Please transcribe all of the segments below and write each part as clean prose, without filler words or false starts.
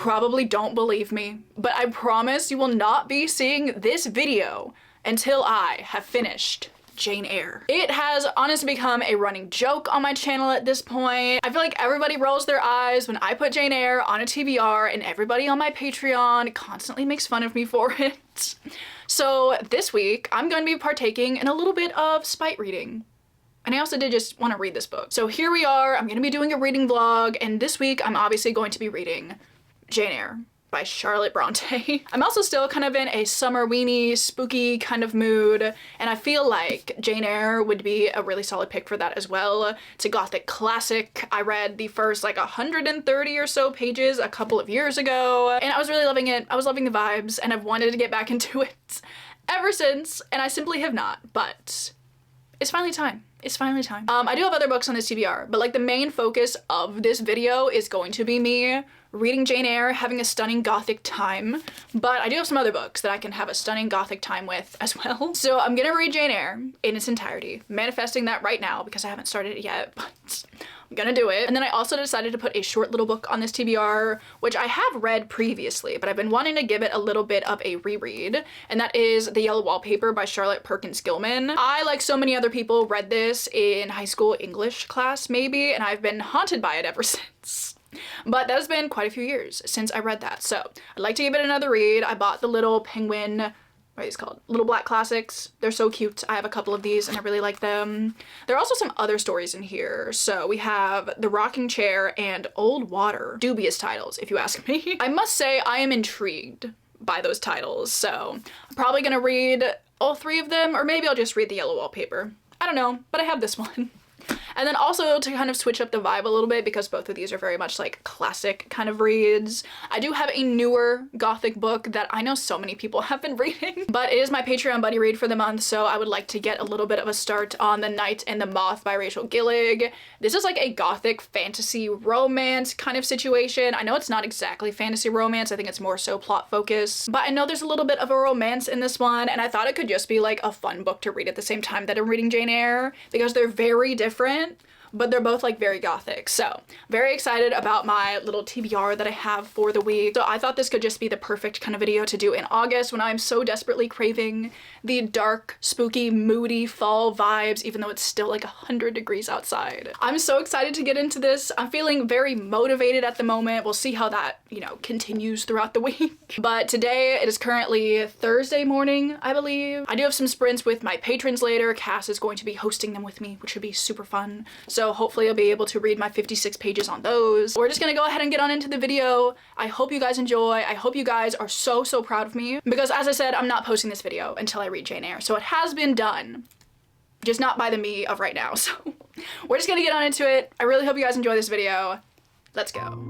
probably don't believe me, but I promise you will not be seeing this video until I have finished Jane Eyre. It has honestly become a running joke on my channel at this point. I feel like everybody rolls their eyes when I put Jane Eyre on a TBR, and everybody on my Patreon constantly makes fun of me for it. So this week, I'm going to be partaking in a little bit of spite reading. And I also did just want to read this book. So here we are, I'm going to be doing a reading vlog, and this week I'm obviously going to be reading Jane Eyre by Charlotte Bronte. I'm also still kind of in a summer weenie, spooky kind of mood, and I feel like Jane Eyre would be a really solid pick for that as well. It's a gothic classic. I read the first like 130 or so pages a couple of years ago, and I was really loving it. I was loving the vibes, and I've wanted to get back into it ever since, and I simply have not, but it's finally time. It's finally time. I do have other books on this TBR, but like the main focus of this video is going to be me reading Jane Eyre, having a stunning gothic time, but I do have some other books that I can have a stunning gothic time with as well. So I'm gonna read Jane Eyre in its entirety, manifesting that right now because I haven't started it yet, but I'm gonna do it. And then I also decided to put a short little book on this TBR, which I have read previously, but I've been wanting to give it a little bit of a reread, and that is The Yellow Wallpaper by Charlotte Perkins Gilman. I, like so many other people, read this in high school English class maybe, and I've been haunted by it ever since. But that has been quite a few years since I read that, so I'd like to give it another read. I bought the little penguin, what are these called? Little Black Classics. They're so cute. I have a couple of these and I really like them. There are also some other stories in here. So we have The Rocking Chair and Old Water. Dubious titles, if you ask me. I must say I am intrigued by those titles, so I'm probably gonna read all three of them, or maybe I'll just read The Yellow Wallpaper. I don't know, but I have this one. And then also to kind of switch up the vibe a little bit, because both of these are very much like classic kind of reads, I do have a newer gothic book that I know so many people have been reading, but it is my Patreon buddy read for the month, so I would like to get a little bit of a start on The Night and the Moth by Rachel Gillig. This is like a gothic fantasy romance kind of situation. I know it's not exactly fantasy romance, I think it's more so plot focused, but I know there's a little bit of a romance in this one, and I thought it could just be like a fun book to read at the same time that I'm reading Jane Eyre, because they're very different, but they're both like very gothic. So very excited about my little TBR that I have for the week. So I thought this could just be the perfect kind of video to do in August when I'm so desperately craving the dark, spooky, moody fall vibes, even though it's still like 100 degrees outside. I'm so excited to get into this. I'm feeling very motivated at the moment. We'll see how that, you know, continues throughout the week. But today it is currently Thursday morning, I believe. I do have some sprints with my patrons later. Cass is going to be hosting them with me, which should be super fun. So hopefully I'll be able to read my 56 pages on those. We're just gonna go ahead and get on into the video. I hope you guys enjoy. I hope you guys are so proud of me, because as I said, I'm not posting this video until I read Jane Eyre. So it has been done, just not by the me of right now. So we're just gonna get on into it. I really hope you guys enjoy this video. Let's go.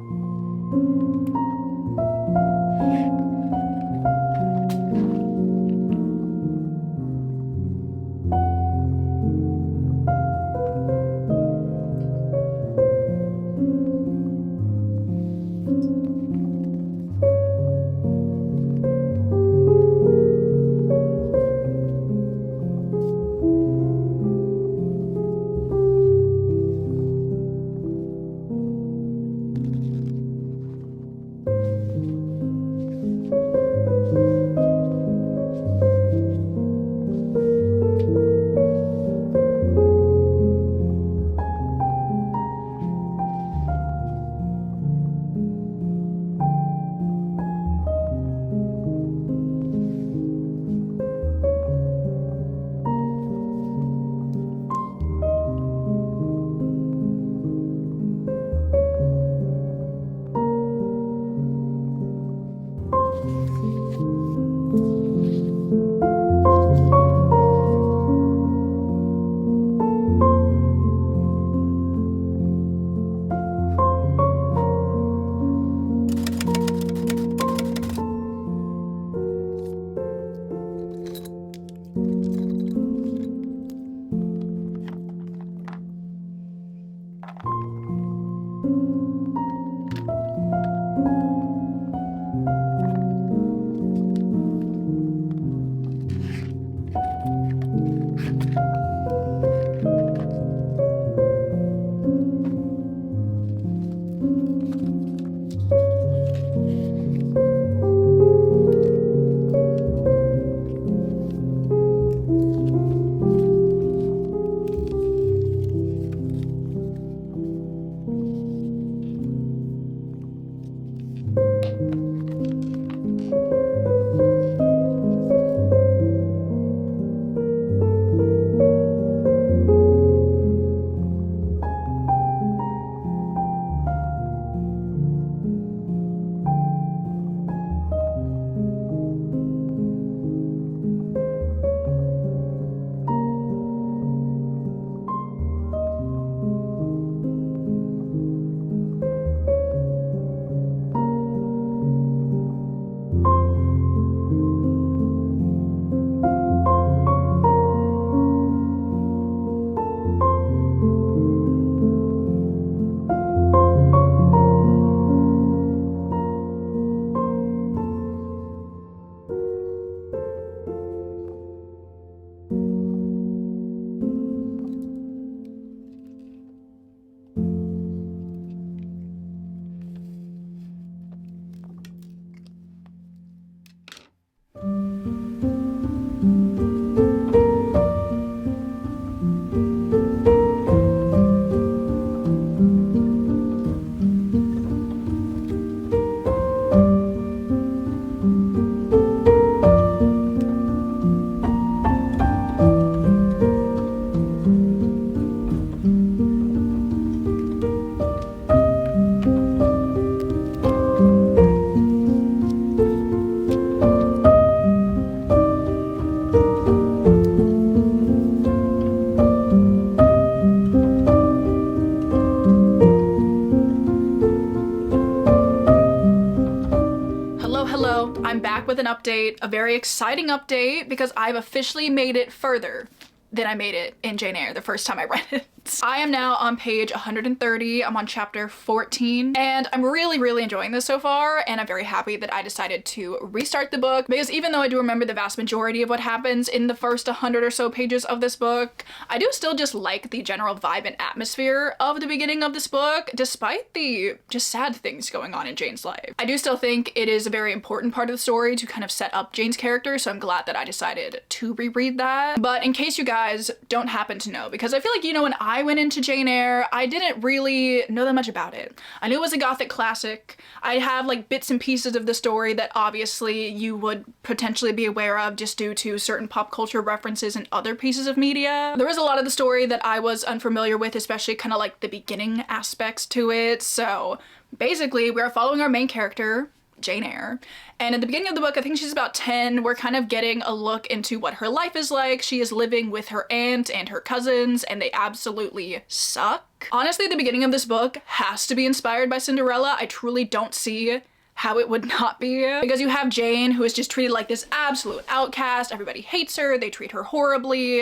update, a very exciting update because I've officially made it further than I made it in Jane Eyre the first time I read it. I am now on page 130. I'm on chapter 14 and I'm really enjoying this so far, and I'm very happy that I decided to restart the book because even though I do remember the vast majority of what happens in the first 100 or so pages of this book, I do still just like the general vibe and atmosphere of the beginning of this book despite the just sad things going on in Jane's life. I do still think it is a very important part of the story to kind of set up Jane's character, so I'm glad that I decided to reread that. But in case you guys don't happen to know, because I feel like, you know, when I went into Jane Eyre, I didn't really know that much about it. I knew it was a gothic classic. I have like bits and pieces of the story that obviously you would potentially be aware of just due to certain pop culture references and other pieces of media. There was a lot of the story that I was unfamiliar with, especially kind of like the beginning aspects to it. So basically we're following our main character, Jane Eyre, and at the beginning of the book, I think she's about 10, we're kind of getting a look into what her life is like. She is living with her aunt and her cousins, and they absolutely suck. Honestly, the beginning of this book has to be inspired by Cinderella. I truly don't see how it would not be, because you have Jane, who is just treated like this absolute outcast. Everybody hates her, they treat her horribly,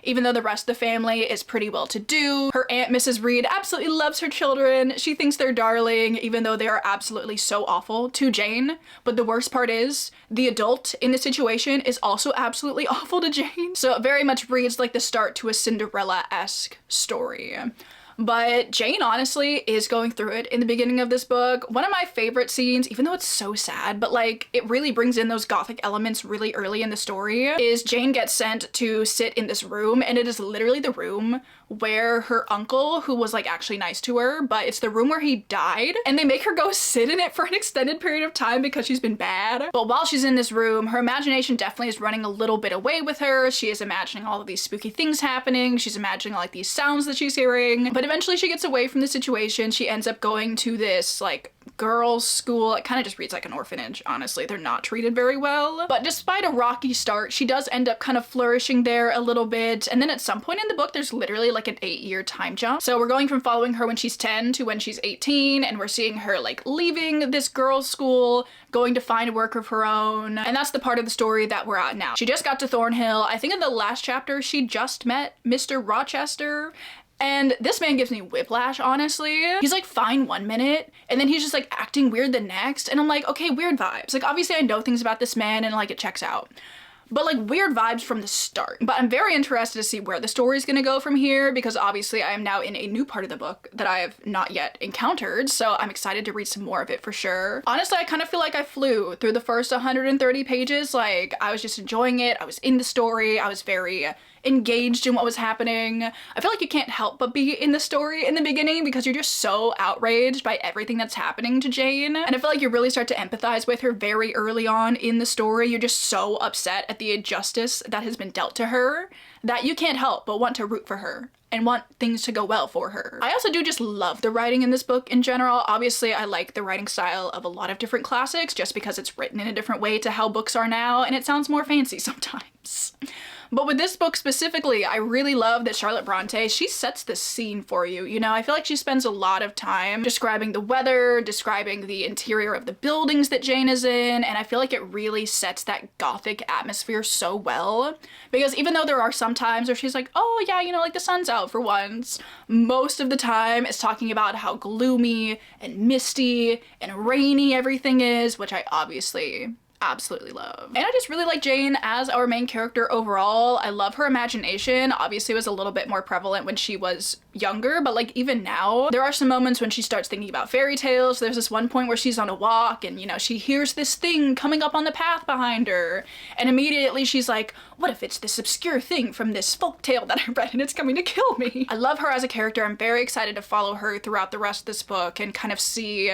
even though the rest of the family is pretty well to do. Her aunt, Mrs. Reed, absolutely loves her children. She thinks they're darling, even though they are absolutely so awful to Jane. But the worst part is, the adult in the situation is also absolutely awful to Jane. So it very much reads like the start to a Cinderella-esque story. But Jane honestly is going through it in the beginning of this book. One of my favorite scenes, even though it's so sad, but like it really brings in those gothic elements really early in the story, is Jane gets sent to sit in this room, and it is literally the room where her uncle, who was like actually nice to her, but it's the room where he died, and they make her go sit in it for an extended period of time because she's been bad. But while she's in this room, her imagination definitely is running a little bit away with her. She is imagining all of these spooky things happening. She's imagining like these sounds that she's hearing, but eventually she gets away from the situation. She ends up going to this like girls' school. It kind of just reads like an orphanage, honestly. They're not treated very well. But despite a rocky start, she does end up kind of flourishing there a little bit. And then at some point in the book, there's literally like an 8-year time jump. So we're going from following her when she's 10 to when she's 18, and we're seeing her like leaving this girls' school, going to find work of her own. And that's the part of the story that we're at now. She just got to Thornhill. I think in the last chapter, she just met Mr. Rochester. And this man gives me whiplash, honestly. He's like fine one minute, and then he's just like acting weird the next, and I'm like, okay, weird vibes. Like obviously I know things about this man and like it checks out, but like weird vibes from the start. But I'm very interested to see where the story's gonna go from here, because obviously I am now in a new part of the book that I have not yet encountered, so I'm excited to read some more of it for sure. Honestly, I kind of feel like I flew through the first 130 pages. Like I was just enjoying it. I was in the story. I was very engaged in what was happening. I feel like you can't help but be in the story in the beginning because you're just so outraged by everything that's happening to Jane. And I feel like you really start to empathize with her very early on in the story. You're just so upset at the injustice that has been dealt to her that you can't help but want to root for her and want things to go well for her. I also do just love the writing in this book in general. Obviously, I like the writing style of a lot of different classics just because it's written in a different way to how books are now, and it sounds more fancy sometimes. But with this book specifically, I really love that Charlotte Bronte, she sets the scene for you. You know, I feel like she spends a lot of time describing the weather, describing the interior of the buildings that Jane is in, and I feel like it really sets that gothic atmosphere so well. Because even though there are some times where she's like, oh yeah, you know, like the sun's out for once, most of the time it's talking about how gloomy and misty and rainy everything is, which I obviously absolutely love. And I just really like Jane as our main character overall. I love her imagination. Obviously it was a little bit more prevalent when she was younger, but like even now, there are some moments when she starts thinking about fairy tales. There's this one point where she's on a walk and, you know, she hears this thing coming up on the path behind her, and immediately she's like, what if it's this obscure thing from this folk tale that I read and it's coming to kill me? I love her as a character. I'm very excited to follow her throughout the rest of this book and kind of see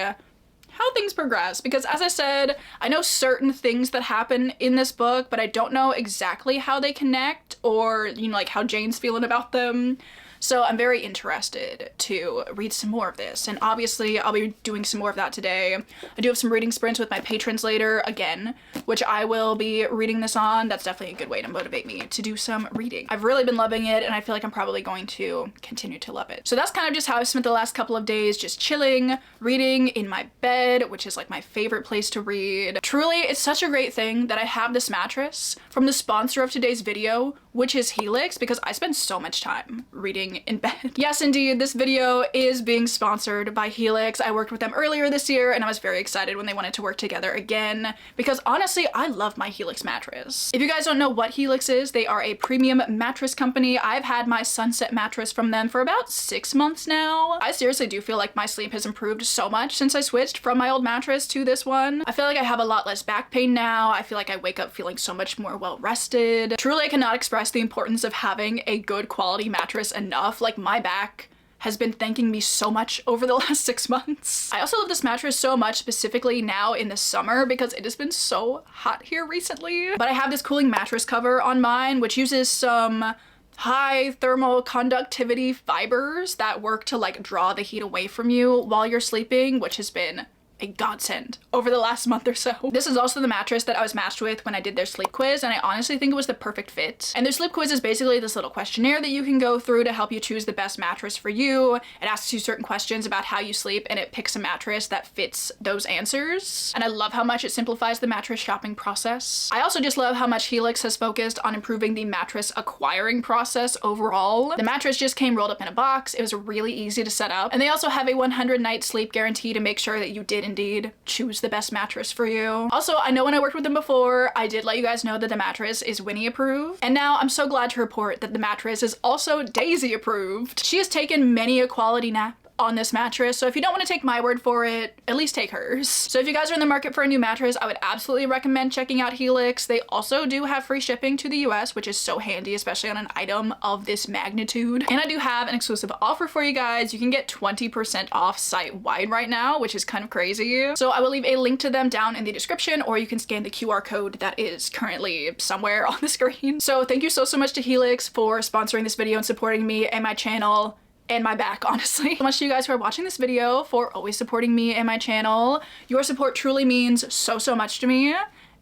how things progress, because as I said, I know certain things that happen in this book, but I don't know exactly how they connect or, you know, like how Jane's feeling about them. So I'm very interested to read some more of this, and obviously I'll be doing some more of that today. I do have some reading sprints with my patrons later, again, which I will be reading this on. That's definitely a good way to motivate me to do some reading. I've really been loving it, and I feel like I'm probably going to continue to love it. So that's kind of just how I've spent the last couple of days, just chilling, reading in my bed, bed, which is like my favorite place to read. Truly, it's such a great thing that I have this mattress from the sponsor of today's video, which is Helix, because I spend so much time reading in bed. Yes, indeed, this video is being sponsored by Helix. I worked with them earlier this year and I was very excited when they wanted to work together again, because honestly, I love my Helix mattress. If you guys don't know what Helix is, they are a premium mattress company. I've had my Sunset mattress from them for about 6 months now. I seriously do feel like my sleep has improved so much since I switched from my old mattress to this one. I feel like I have a lot less back pain now. I feel like I wake up feeling so much more well rested. Truly, I cannot express the importance of having a good quality mattress enough. Like, my back has been thanking me so much over the last 6 months. I also love this mattress so much, specifically now in the summer, because it has been so hot here recently. But I have this cooling mattress cover on mine, which uses some high thermal conductivity fibers that work to like draw the heat away from you while you're sleeping, which has been a godsend over the last month or so. This is also the mattress that I was matched with when I did their sleep quiz, and I honestly think it was the perfect fit. And their sleep quiz is basically this little questionnaire that you can go through to help you choose the best mattress for you. It asks you certain questions about how you sleep, and it picks a mattress that fits those answers. And I love how much it simplifies the mattress shopping process. I also just love how much Helix has focused on improving the mattress acquiring process overall. The mattress just came rolled up in a box. It was really easy to set up. And they also have a 100-night sleep guarantee to make sure that you did indeed choose the best mattress for you. Also, I know when I worked with them before, I did let you guys know that the mattress is Winnie approved. And now I'm so glad to report that the mattress is also Daisy approved. She has taken many a quality nap on this mattress, so if you don't want to take my word for it, at least take hers. So if you guys are in the market for a new mattress, I would absolutely recommend checking out Helix. They also do have free shipping to the US, which is so handy, especially on an item of this magnitude. And I do have an exclusive offer for you guys. You can get 20% off site-wide right now, which is kind of crazy. So I will leave a link to them down in the description, or you can scan the QR code that is currently somewhere on the screen. So thank you so much to Helix for sponsoring this video and supporting me and my channel and my back, honestly. So much to you guys who are watching this video, for always supporting me and my channel. Your support truly means so much to me,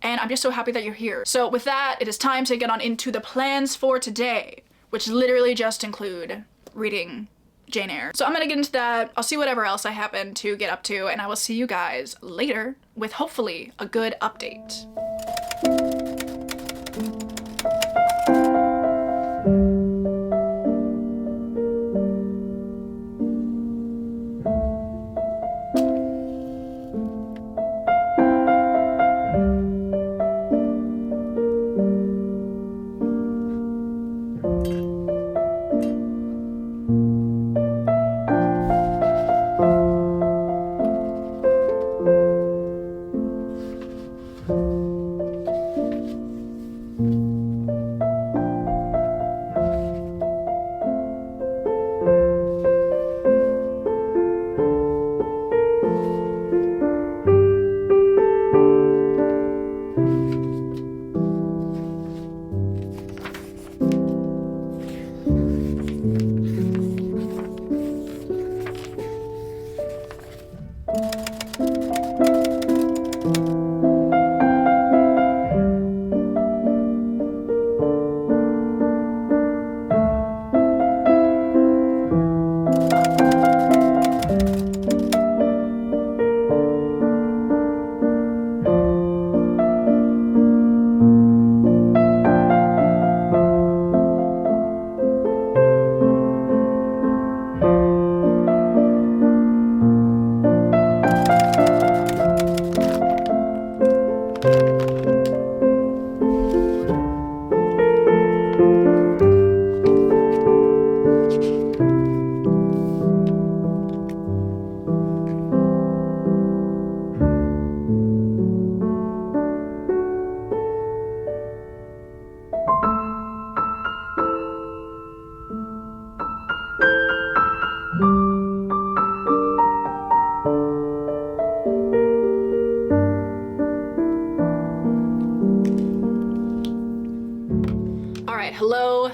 and I'm just so happy that you're here. So with that, it is time to get on into the plans for today, which literally just include reading Jane Eyre. So I'm gonna get into that. I'll see whatever else I happen to get up to, and I will see you guys later with hopefully a good update.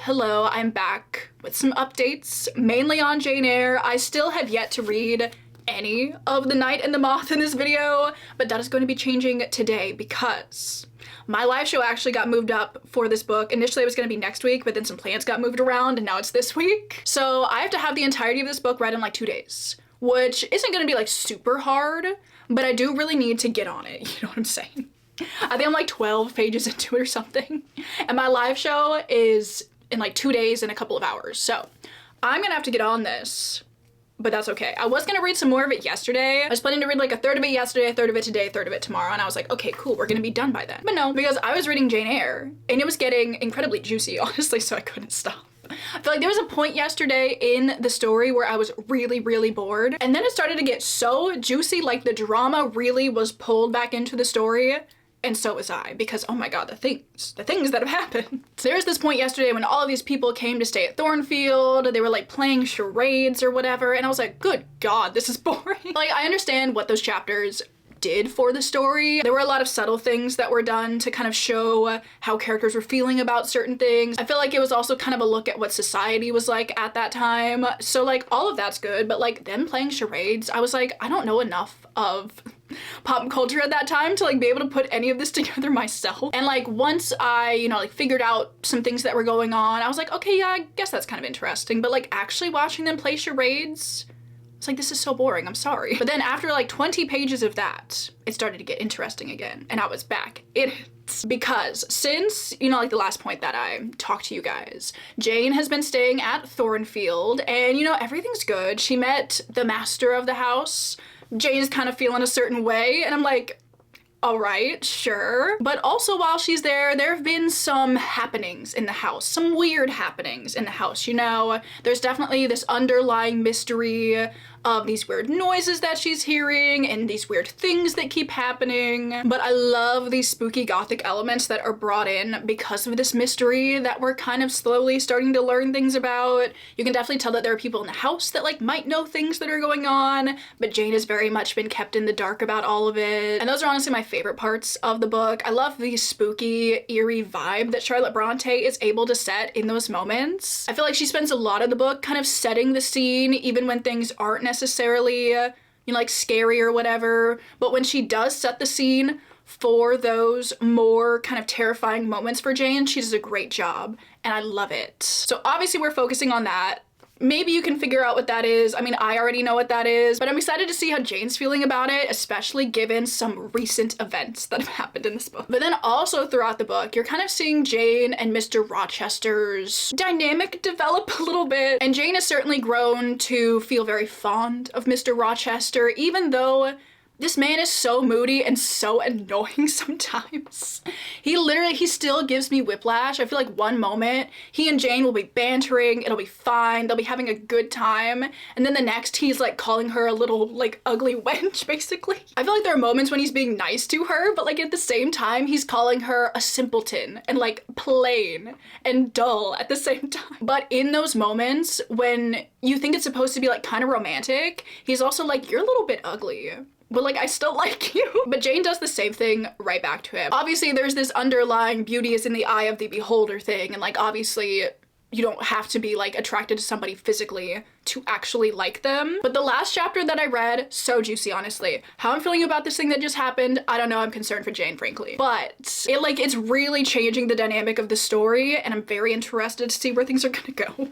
Hello, I'm back with some updates, mainly on Jane Eyre. I still have yet to read any of The Night and the Moth in this video, but that is going to be changing today because my live show actually got moved up for this book. Initially it was going to be next week, but then some plans got moved around and now it's this week. So I have to have the entirety of this book read in like 2 days, which isn't going to be like super hard, but I do really need to get on it, you know what I'm saying? I think I'm like 12 pages into it or something, and my live show is in like 2 days and a couple of hours, so I'm gonna have to get on this, but that's okay. I was gonna read some more of it yesterday. I was planning to read like a third of it yesterday, a third of it today, a third of it tomorrow, and I was like, okay, cool, we're gonna be done by then. But no, because I was reading Jane Eyre, and it was getting incredibly juicy, honestly, so I couldn't stop. I feel like there was a point yesterday in the story where I was really, really bored, and then it started to get so juicy, like the drama really was pulled back into the story. And so was I, because oh my god, the things that have happened. So there was this point yesterday when all of these people came to stay at Thornfield, they were like playing charades or whatever, and I was like, good god, this is boring. Like, I understand what those chapters did for the story. There were a lot of subtle things that were done to kind of show how characters were feeling about certain things. I feel like it was also kind of a look at what society was like at that time. So like all of that's good, but like them playing charades, I was like, I don't know enough of pop culture at that time to like be able to put any of this together myself. And like once I, you know, like figured out some things that were going on, I was like, okay, yeah, I guess that's kind of interesting. But like actually watching them play charades, it's like, this is so boring, I'm sorry. But then after like 20 pages of that, it started to get interesting again, and I was back. Because since, you know, like the last point that I talked to you guys, Jane has been staying at Thornfield, and you know, everything's good. She met the master of the house. Jane's kind of feeling a certain way, and I'm like, all right, sure. But also while she's there, there have been some happenings in the house, some weird happenings in the house, you know? There's definitely this underlying mystery of these weird noises that she's hearing and these weird things that keep happening. But I love these spooky gothic elements that are brought in because of this mystery that we're kind of slowly starting to learn things about. You can definitely tell that there are people in the house that like might know things that are going on, but Jane has very much been kept in the dark about all of it. And those are honestly my favorite parts of the book. I love the spooky, eerie vibe that Charlotte Bronte is able to set in those moments. I feel like she spends a lot of the book kind of setting the scene, even when things aren't necessarily, you know, like scary or whatever. But when she does set the scene for those more kind of terrifying moments for Jane, she does a great job, and I love it. So obviously we're focusing on that. Maybe you can figure out what that is. I mean, I already know what that is, but I'm excited to see how Jane's feeling about it, especially given some recent events that have happened in this book. But then also throughout the book, you're kind of seeing Jane and Mr. Rochester's dynamic develop a little bit. And Jane has certainly grown to feel very fond of Mr. Rochester, even though this man is so moody and so annoying sometimes. He still gives me whiplash. I feel like one moment, he and Jane will be bantering, it'll be fine, they'll be having a good time, and then the next he's like calling her a little like ugly wench, basically. I feel like there are moments when he's being nice to her, but like at the same time, he's calling her a simpleton and like plain and dull at the same time. But in those moments when you think it's supposed to be like kind of romantic, he's also like, you're a little bit ugly, but like, I still like you. But Jane does the same thing right back to him. Obviously, there's this underlying beauty is in the eye of the beholder thing, and like, obviously, you don't have to be like attracted to somebody physically to actually like them. But the last chapter that I read, so juicy, honestly. How I'm feeling about this thing that just happened, I don't know, I'm concerned for Jane, frankly. But it's really changing the dynamic of the story, and I'm very interested to see where things are gonna go.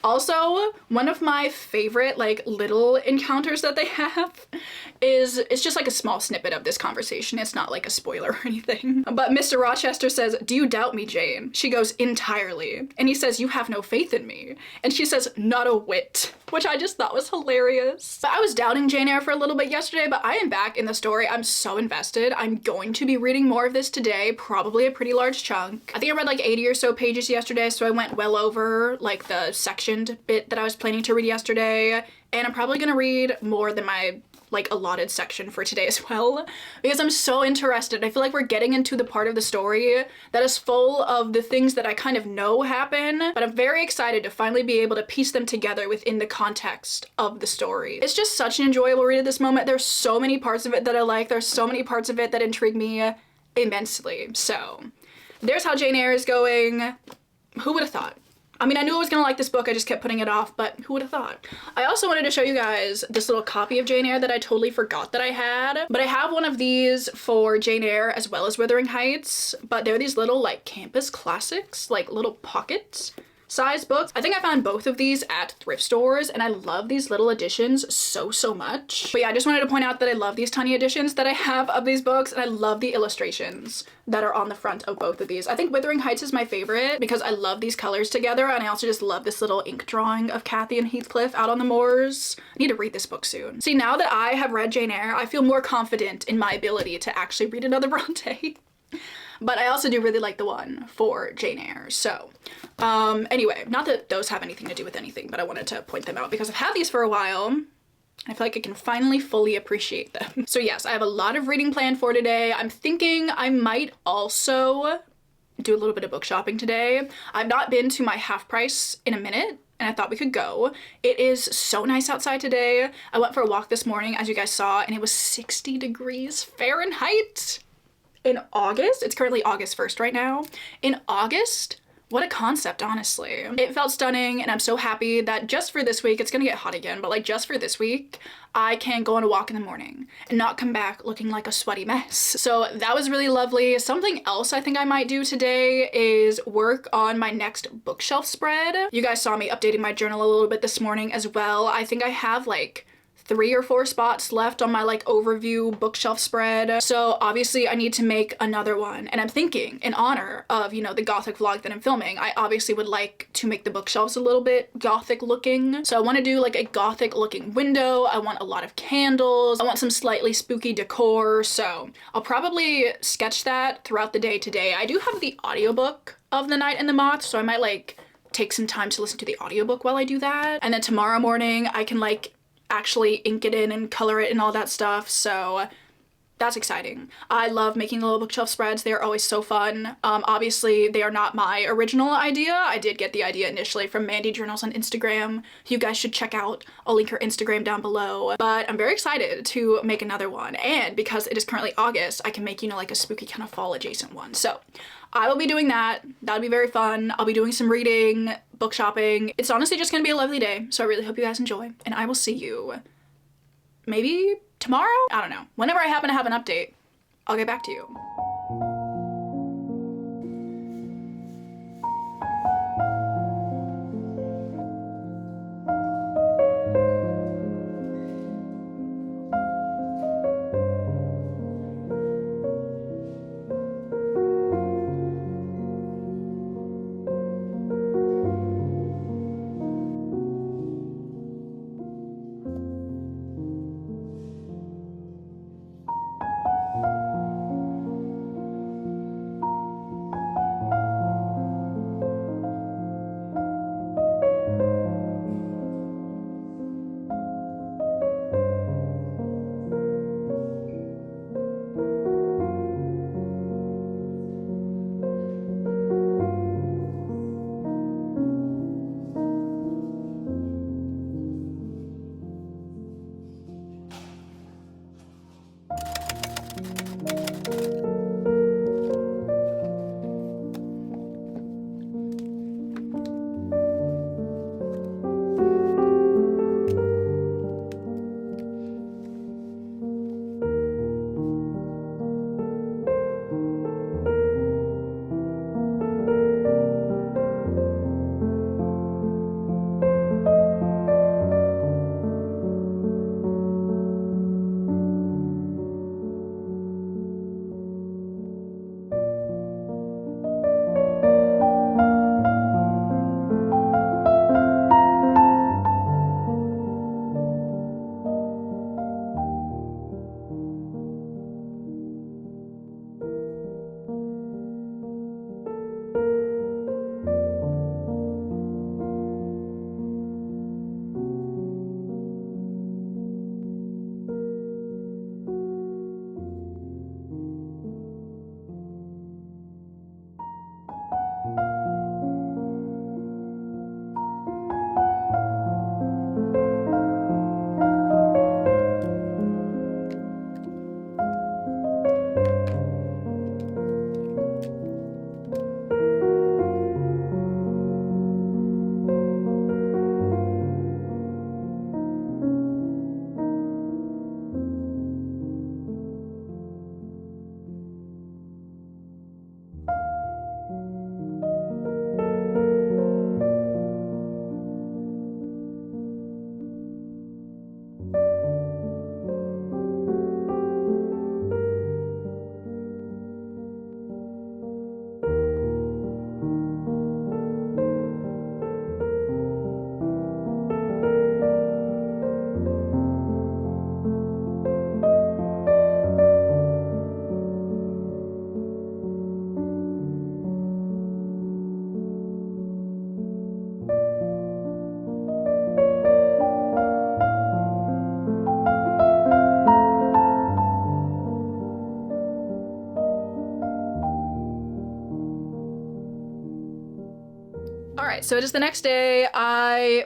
Also, one of my favorite like little encounters that they have is, it's just like a small snippet of this conversation. It's not like a spoiler or anything. But Mr. Rochester says, "Do you doubt me, Jane?" She goes, "Entirely." And he says, "You have no faith in me." And she says, "Not a whit," which I just thought was hilarious. But I was doubting Jane Eyre for a little bit yesterday, but I am back in the story. I'm so invested. I'm going to be reading more of this today, probably a pretty large chunk. I think I read like 80 or so pages yesterday, so I went well over like the sectioned bit that I was planning to read yesterday, and I'm probably gonna read more than my like allotted section for today as well, because I'm so interested. I feel like we're getting into the part of the story that is full of the things that I kind of know happen, but I'm very excited to finally be able to piece them together within the context of the story. It's just such an enjoyable read at this moment. There's so many parts of it that I like. There's so many parts of it that intrigue me immensely. So there's how Jane Eyre is going. Who would have thought? I mean, I knew I was gonna like this book, I just kept putting it off, but who would have thought? I also wanted to show you guys this little copy of Jane Eyre that I totally forgot that I had, but I have one of these for Jane Eyre as well as Wuthering Heights, but they're these little like campus classics, like little pockets. size books. I think I found both of these at thrift stores, and I love these little editions so much. But yeah, I just wanted to point out that I love these tiny editions that I have of these books, and I love the illustrations that are on the front of both of these. I think Wuthering Heights is my favorite because I love these colors together, and I also just love this little ink drawing of Kathy and Heathcliff out on the moors. I need to read this book soon. See, now that I have read Jane Eyre, I feel more confident in my ability to actually read another Bronte. But I also do really like the one for Jane Eyre. So anyway, not that those have anything to do with anything, but I wanted to point them out because I've had these for a while. I feel like I can finally fully appreciate them. So yes, I have a lot of reading planned for today. I'm thinking I might also do a little bit of book shopping today. I've not been to my Half Price in a minute, and I thought we could go. It is so nice outside today. I went for a walk this morning, as you guys saw, and it was 60 degrees Fahrenheit in August. It's currently August 1st right now. In August, what a concept, honestly. It felt stunning, and I'm so happy that just for this week, it's gonna get hot again, but like just for this week, I can go on a walk in the morning and not come back looking like a sweaty mess. So that was really lovely. Something else I think I might do today is work on my next bookshelf spread. You guys saw me updating my journal a little bit this morning as well. I think I have like 3 or 4 spots left on my like overview bookshelf spread. So obviously I need to make another one, and I'm thinking in honor of, you know, the gothic vlog that I'm filming, I obviously would like to make the bookshelves a little bit gothic looking. So I want to do like a gothic looking window. I want a lot of candles. I want some slightly spooky decor. So I'll probably sketch that throughout the day today. I do have the audiobook of The Night and the Moth, so I might like take some time to listen to the audiobook while I do that. And then tomorrow morning I can like actually ink it in and color it and all that stuff, so that's exciting. I love making the little bookshelf spreads. They're always so fun. Obviously they are not my original idea. I did get the idea initially from Mandy Journals on Instagram. You guys should check out. I'll link her Instagram down below. But I'm very excited to make another one, and because it is currently August, I can make, you know, like a spooky kind of fall adjacent one. So I will be doing that. That'll be very fun. I'll be doing some reading, book shopping. It's honestly just gonna be a lovely day, so I really hope you guys enjoy, and I will see you maybe tomorrow? I don't know. Whenever I happen to have an update, I'll get back to you. So it is the next day.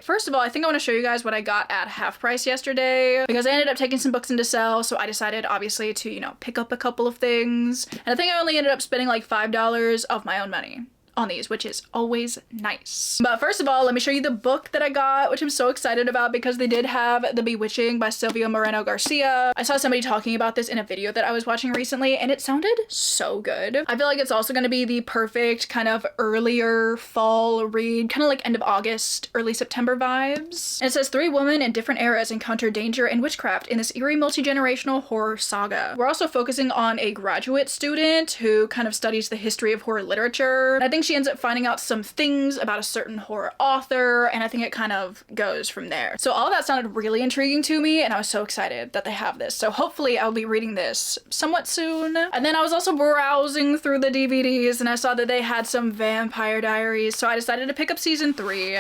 First of all, I think I want to show you guys what I got at half price yesterday, because I ended up taking some books into sell, so I decided obviously to, you know, pick up a couple of things. And I think I only ended up spending like $5 of my own money on these, which is always nice. But first of all, let me show you the book that I got, which I'm so excited about because they did have The Bewitching by Silvia Moreno Garcia. I saw somebody talking about this in a video that I was watching recently, and it sounded so good. I feel like it's also going to be the perfect kind of earlier fall read, kind of like end of August, early September vibes. And it says 3 women in different eras encounter danger and witchcraft in this eerie multi-generational horror saga. We're also focusing on a graduate student who kind of studies the history of horror literature. And I think she ends up finding out some things about a certain horror author, and I think it kind of goes from there. So all that sounded really intriguing to me, and I was so excited that they have this. So hopefully I'll be reading this somewhat soon. And then I was also browsing through the DVDs, and I saw that they had some Vampire Diaries, so I decided to pick up season 3.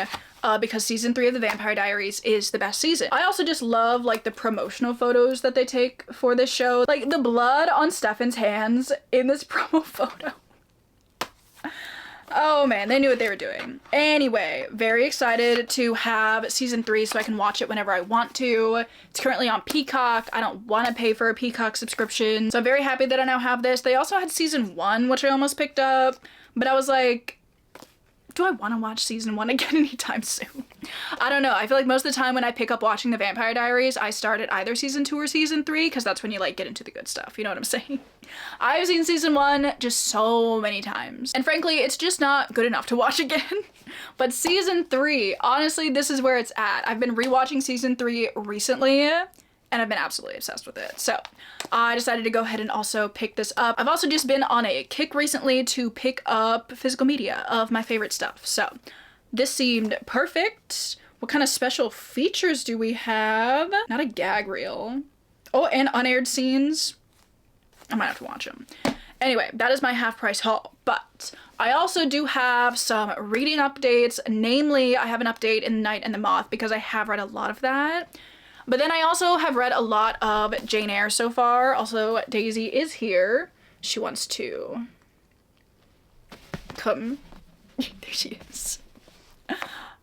Because season 3 of the Vampire Diaries is the best season. I also just love like the promotional photos that they take for this show. Like the blood on Stefan's hands in this promo photo. Oh man, they knew what they were doing. Anyway, very excited to have season 3 so I can watch it whenever I want to. It's currently on Peacock. I don't want to pay for a Peacock subscription, so I'm very happy that I now have this. They also had season 1, which I almost picked up, but I was like, do I want to watch season 1 again anytime soon? I don't know. I feel like most of the time when I pick up watching the Vampire Diaries, I start at either season 2 or season 3, because that's when you like get into the good stuff. You know what I'm saying? I've seen season 1 just so many times, and frankly, it's just not good enough to watch again. But season 3, honestly, this is where it's at. I've been rewatching season 3 recently, and I've been absolutely obsessed with it. So I decided to go ahead and also pick this up. I've also just been on a kick recently to pick up physical media of my favorite stuff. So this seemed perfect. What kind of special features do we have? Not a gag reel. Oh, and unaired scenes. I might have to watch them. Anyway, that is my half price haul, but I also do have some reading updates. Namely, I have an update in The Night and the Moth because I have read a lot of that. But then I also have read a lot of Jane Eyre so far. Also, Daisy is here. She wants to come. There she is.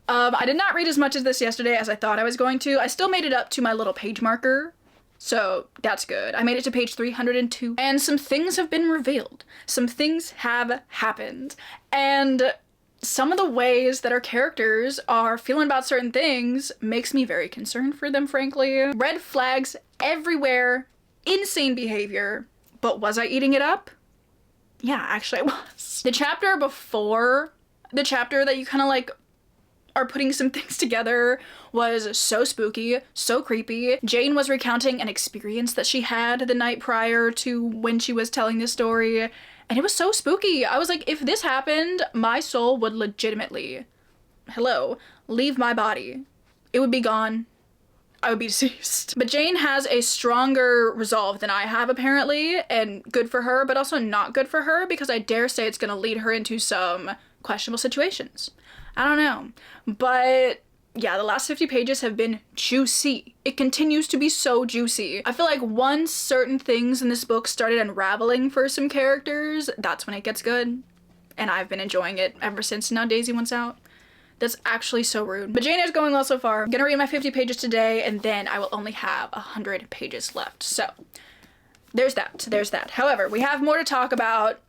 I did not read as much of this yesterday as I thought I was going to. I still made it up to my little page marker, so that's good. I made it to page 302, and some things have been revealed. Some things have happened, and some of the ways that our characters are feeling about certain things makes me very concerned for them, frankly. Red flags everywhere, insane behavior, but was I eating it up? Yeah, actually I was. The chapter before the chapter that you kind of like are putting some things together was so spooky, so creepy. Jane was recounting an experience that she had the night prior to when she was telling this story, and it was so spooky. I was like, if this happened, my soul would legitimately, leave my body. It would be gone. I would be deceased. But Jane has a stronger resolve than I have, apparently, and good for her, but also not good for her, because I dare say it's gonna lead her into some questionable situations. I don't know. But yeah, the last 50 pages have been juicy. It continues to be so juicy. I feel like once certain things in this book started unraveling for some characters, that's when it gets good. And I've been enjoying it ever since Now Daisy Wants Out. That's actually so rude. But Jane Eyre's going well so far. I'm gonna read my 50 pages today, and then I will only have 100 pages left. So there's that. However, we have more to talk about.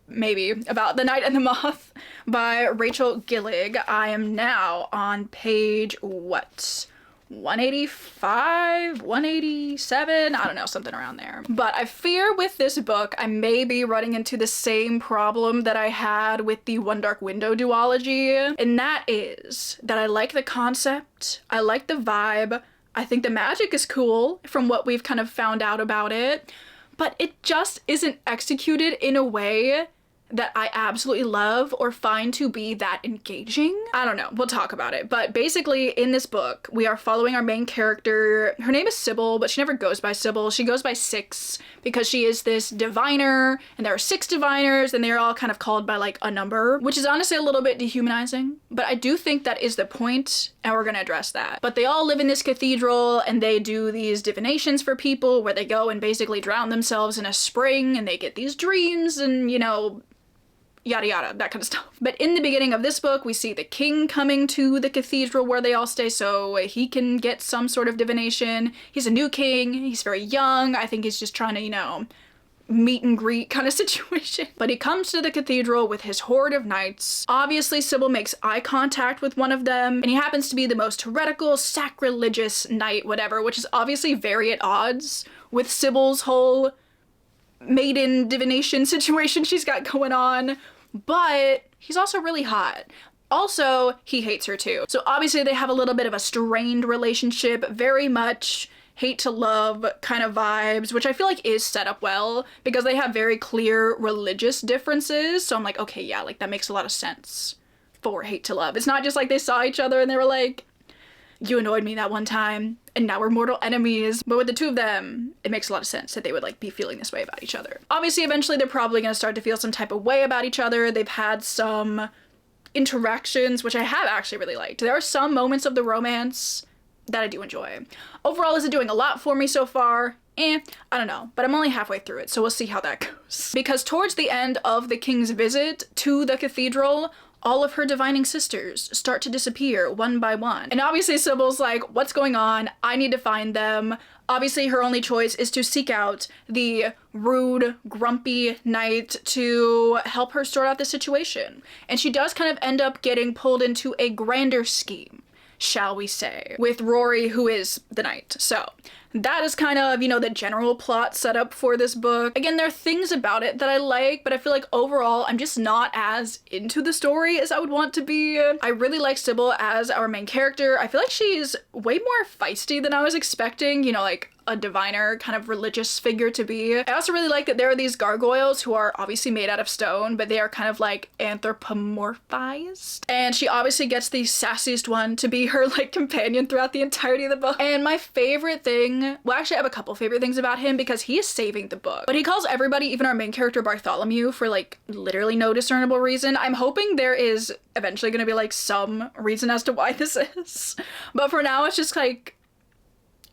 Maybe about The Night and the Moth by Rachel Gillig. I am now on page, what, 185, 187? I don't know, something around there. But I fear with this book, I may be running into the same problem that I had with the One Dark Window duology, and that is that I like the concept, I like the vibe, I think the magic is cool from what we've kind of found out about it, but it just isn't executed in a way that I absolutely love or find to be that engaging. I don't know, we'll talk about it. But basically in this book, we are following our main character. Her name is Sybil, but she never goes by Sybil. She goes by Six because she is this diviner, and there are 6 diviners, and they're all kind of called by like a number, which is honestly a little bit dehumanizing. But I do think that is the point, and we're gonna address that. But they all live in this cathedral, and they do these divinations for people where they go and basically drown themselves in a spring, and they get these dreams, and yada yada, that kind of stuff. But in the beginning of this book, we see the king coming to the cathedral where they all stay so he can get some sort of divination. He's a new king, he's very young, I think he's just trying to, you know, meet and greet kind of situation. But he comes to the cathedral with his horde of knights. Obviously, Sybil makes eye contact with one of them, and he happens to be the most heretical, sacrilegious knight, whatever, which is obviously very at odds with Sybil's whole maiden divination situation she's got going on. But he's also really hot. Also, he hates her too. So obviously they have a little bit of a strained relationship, very much hate to love kind of vibes, which I feel like is set up well because they have very clear religious differences. So I'm like, okay, yeah, like that makes a lot of sense for hate to love. It's not just like they saw each other and they were like, you annoyed me that one time and now we're mortal enemies. But with the two of them, it makes a lot of sense that they would like be feeling this way about each other. Obviously, eventually they're probably going to start to feel some type of way about each other. They've had some interactions, which I have actually really liked. There are some moments of the romance that I do enjoy. Overall, is it doing a lot for me so far? I don't know, but I'm only halfway through it, so we'll see how that goes. Because towards the end of the king's visit to the cathedral, all of her divining sisters start to disappear one by one. And obviously Sybil's like, what's going on? I need to find them. Obviously her only choice is to seek out the rude, grumpy knight to help her sort out the situation. And she does kind of end up getting pulled into a grander scheme, shall we say, with Rory, who is the knight. So that is kind of, you know, the general plot setup for this book. Again, there are things about it that I like, but I feel like overall I'm just not as into the story as I would want to be. I really like Sybil as our main character. I feel like she's way more feisty than I was expecting, you know, like a diviner kind of religious figure to be. I also really like that there are these gargoyles who are obviously made out of stone, but they are kind of like anthropomorphized. And she obviously gets the sassiest one to be her like companion throughout the entirety of the book. And my favorite thing, well actually I have a couple favorite things about him because he is saving the book. But he calls everybody, even our main character Bartholomew, for like literally no discernible reason. I'm hoping there is eventually gonna be like some reason as to why this is. But for now it's just like,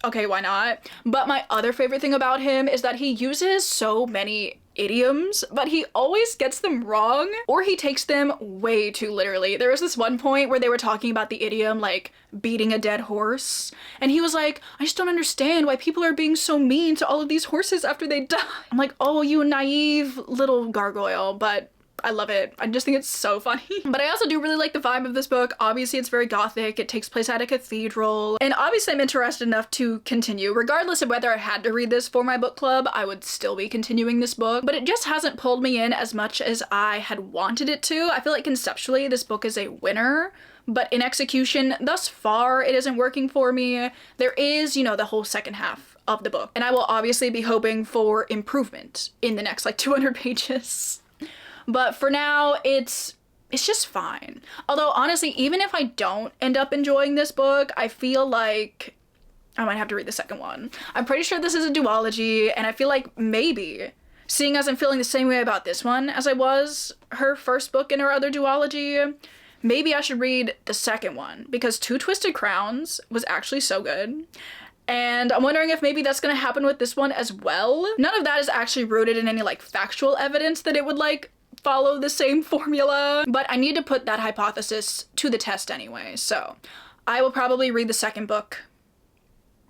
okay, why not? But my other favorite thing about him is that he uses so many idioms, but he always gets them wrong, or he takes them way too literally. There was this one point where they were talking about the idiom, like, beating a dead horse, and he was like, I just don't understand why people are being so mean to all of these horses after they die. I'm like, oh, you naive little gargoyle, but I love it. I just think it's so funny. But I also do really like the vibe of this book. Obviously, it's very gothic. It takes place at a cathedral. And obviously, I'm interested enough to continue. Regardless of whether I had to read this for my book club, I would still be continuing this book. But it just hasn't pulled me in as much as I had wanted it to. I feel like conceptually, this book is a winner. But in execution, thus far, it isn't working for me. There is, you know, the whole second half of the book. And I will obviously be hoping for improvement in the next, like, 200 pages. But for now, it's just fine. Although, honestly, even if I don't end up enjoying this book, I feel like I might have to read the second one. I'm pretty sure this is a duology, and I feel like maybe, seeing as I'm feeling the same way about this one as I was her first book in her other duology, maybe I should read the second one, because Two Twisted Crowns was actually so good. And I'm wondering if maybe that's gonna happen with this one as well. None of that is actually rooted in any, like, factual evidence that it would, like, follow the same formula, but I need to put that hypothesis to the test anyway, so I will probably read the second book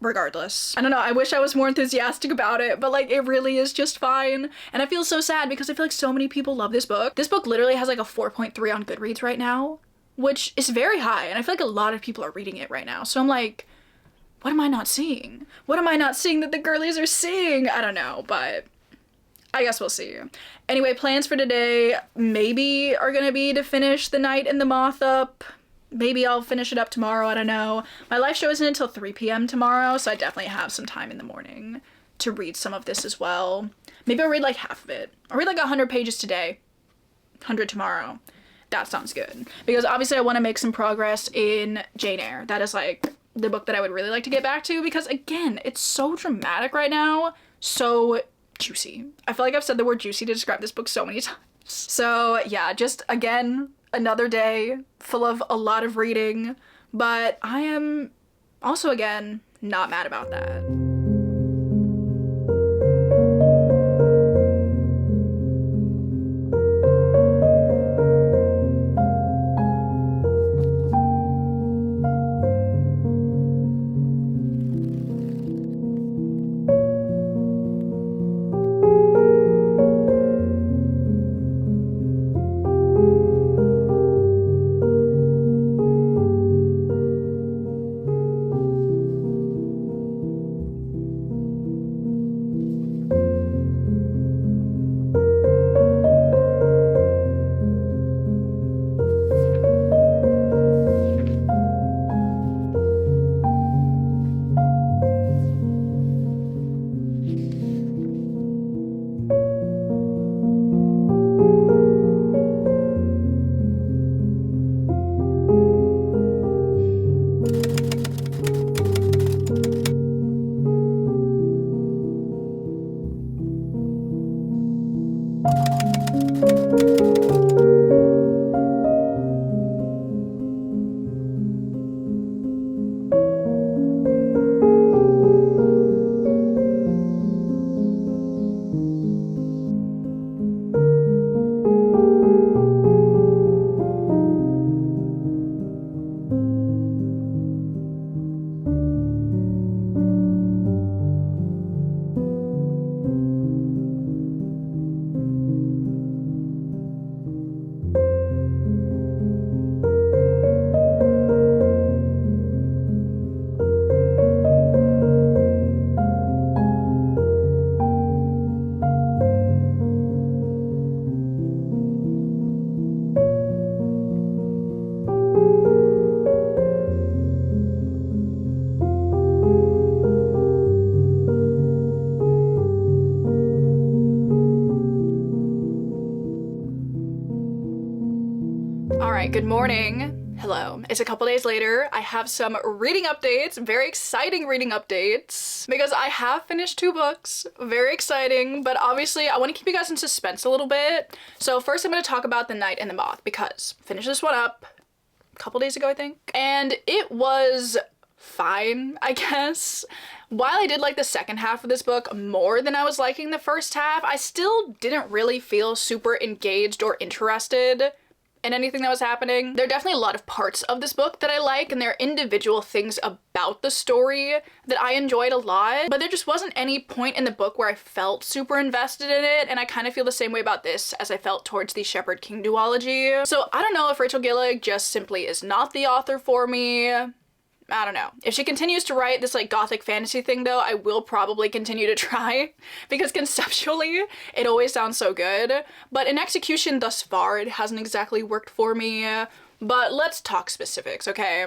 regardless. I don't know, I wish I was more enthusiastic about it, but like it really is just fine. And I feel so sad because I feel like so many people love this book. This book literally has like a 4.3 on Goodreads right now, which is very high, and I feel like a lot of people are reading it right now, so I'm like, what am I not seeing? What am I not seeing that the girlies are seeing? I don't know, but I guess we'll see. Anyway, plans for today maybe are gonna be to finish The Night and the Moth up. Maybe I'll finish it up tomorrow, I don't know. My live show isn't until 3 p.m. tomorrow, so I definitely have some time in the morning to read some of this as well. Maybe I'll read like half of it. I'll read like 100 pages today, 100 tomorrow. That sounds good. Because obviously I want to make some progress in Jane Eyre. That is like the book that I would really like to get back to because again, it's so dramatic right now. So juicy. I feel like I've said the word juicy to describe this book so many times. So yeah, just again, another day full of a lot of reading, but I am also again not mad about that. Good morning. Hello. It's a couple days later. I have some reading updates, very exciting reading updates, because I have finished 2 books. Very exciting, but obviously I want to keep you guys in suspense a little bit. So first I'm going to talk about The Knight and the Moth, because I finished this one up a couple days ago, I think, and it was fine, I guess. While I did like the second half of this book more than I was liking the first half, I still didn't really feel super engaged or interested in anything that was happening. There are definitely a lot of parts of this book that I like, and there are individual things about the story that I enjoyed a lot, but there just wasn't any point in the book where I felt super invested in it, and I kind of feel the same way about this as I felt towards the Shepherd King duology. So I don't know if Rachel Gillig just simply is not the author for me. I don't know. If she continues to write this like gothic fantasy thing though, I will probably continue to try, because conceptually it always sounds so good, but in execution thus far it hasn't exactly worked for me. But let's talk specifics, okay?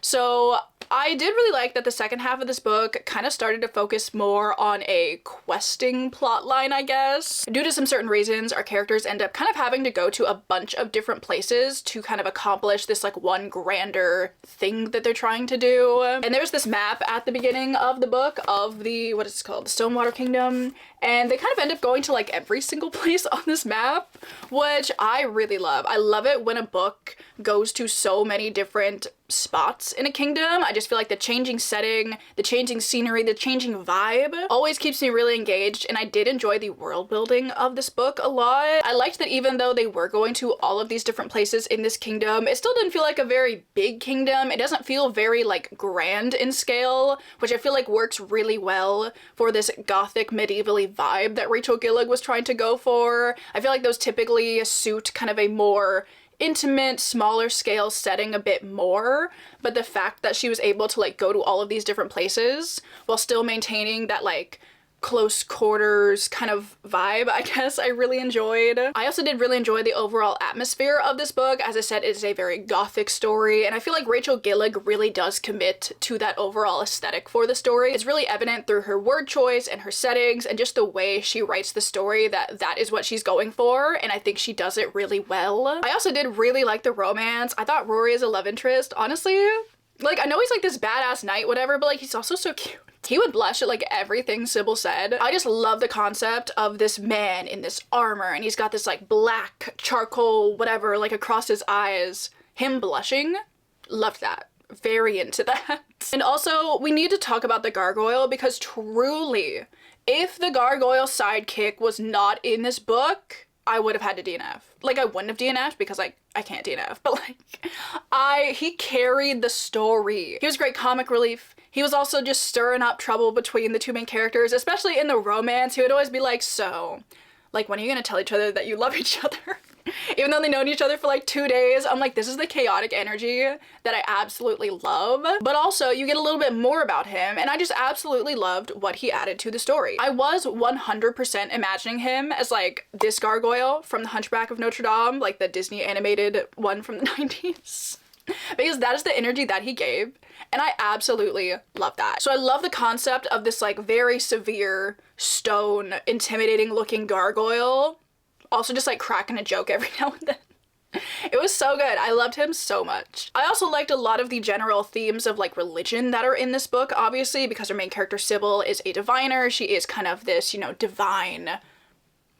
So I did really like that the second half of this book kind of started to focus more on a questing plotline, I guess. Due to some certain reasons, our characters end up kind of having to go to a bunch of different places to kind of accomplish this like one grander thing that they're trying to do. And there's this map at the beginning of the book of the, what is it called? The Stonewater Kingdom. And they kind of end up going to like every single place on this map, which I really love. I love it when a book goes to so many different spots in a kingdom. I just feel like the changing setting, the changing scenery, the changing vibe always keeps me really engaged, and I did enjoy the world building of this book a lot. I liked that even though they were going to all of these different places in this kingdom, it still didn't feel like a very big kingdom. It doesn't feel very like grand in scale, which I feel like works really well for this gothic medievally vibe that Rachel Gillig was trying to go for. I feel like those typically suit kind of a more intimate, smaller scale setting a bit more, but the fact that she was able to like go to all of these different places while still maintaining that like close quarters kind of vibe, I guess, I really enjoyed. I also did really enjoy the overall atmosphere of this book. As I said, it is a very gothic story, and I feel like Rachel Gillig really does commit to that overall aesthetic for the story. It's really evident through her word choice and her settings and just the way she writes the story that that is what she's going for, and I think she does it really well. I also did really like the romance. I thought Rory as a love interest, honestly, like, I know he's like this badass knight, whatever, but like he's also so cute. He would blush at like everything Sybil said. I just love the concept of this man in this armor, and he's got this like black charcoal whatever like across his eyes. Him blushing, loved that. Very into that. And also, we need to talk about the gargoyle, because truly, if the gargoyle sidekick was not in this book, I would have had to DNF. Like, I wouldn't have DNF'd because I can't DNF, but like, he carried the story. He was great comic relief. He was also just stirring up trouble between the two main characters, especially in the romance. He would always be like, so, like, when are you gonna tell each other that you love each other? Even though they known each other for like 2 days, I'm like, this is the chaotic energy that I absolutely love. But also, you get a little bit more about him, and I just absolutely loved what he added to the story. I was 100% imagining him as like this gargoyle from The Hunchback of Notre Dame, like the Disney animated one from the 90s. Because that is the energy that he gave, and I absolutely love that. So I love the concept of this like very severe stone, intimidating looking gargoyle, also just like cracking a joke every now and then. It was so good. I loved him so much. I also liked a lot of the general themes of like religion that are in this book, obviously, because our main character Sybil is a diviner. She is kind of this, you know, divine,